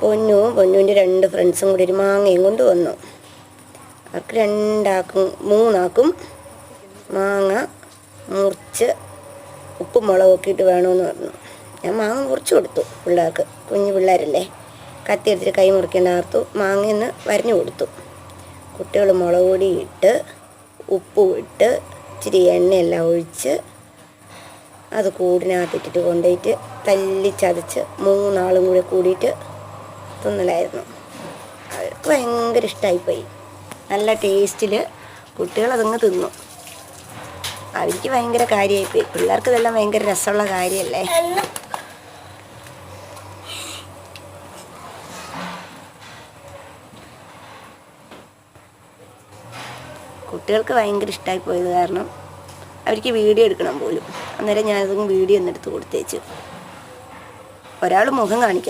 പൊന്നുവിൻ്റെ 2 ഫ്രണ്ട്സും കൂടി ഒരു മാങ്ങയും കൊണ്ട് വന്നു. അവർക്ക് 3 ആക്കും മാങ്ങ മുറിച്ച് ഉപ്പും മുളകൊക്കെ ഇട്ട് വേണമെന്ന് പറഞ്ഞു. ഞാൻ മാങ്ങ മുറിച്ച് കൊടുത്തു പിള്ളേർക്ക്. കുഞ്ഞു പിള്ളേരല്ലേ, കത്തി എടുത്തിട്ട് കൈ മുറിക്കേണ്ട ആർത്തു മാങ്ങയെന്ന് വരഞ്ഞു കൊടുത്തു. കുട്ടികൾ മുളക് പൊടി ഇട്ട് ഉപ്പും ഇട്ട് ഇച്ചിരി എണ്ണയെല്ലാം ഒഴിച്ച് അത് കൂടിനകത്തിട്ടിട്ട് കൊണ്ടുപോയിട്ട് തല്ലിച്ചതച്ച് 3 ആളും കൂടെ കൂടിയിട്ട് തിന്നലായിരുന്നു. അവർക്ക് ഭയങ്കര ഇഷ്ടമായിപ്പോയി. നല്ല ടേസ്റ്റിൽ കുട്ടികളതങ്ങ് തിന്നു. അവർക്ക് ഭയങ്കര കാര്യമായിപ്പോയി. പിള്ളേർക്ക് ഇതെല്ലാം ഭയങ്കര രസമുള്ള കാര്യമല്ലേ. കുട്ടികൾക്ക് ഭയങ്കര ഇഷ്ടമായി പോയത് കാരണം അവർക്ക് വീഡിയോ എടുക്കണം പോലും. അന്നേരം ഞാനതൊന്ന് വീഡിയോ ഒന്ന് എടുത്ത് കൊടുത്തേച്ചു. ഒരാൾ മുഖം കാണിക്കാം.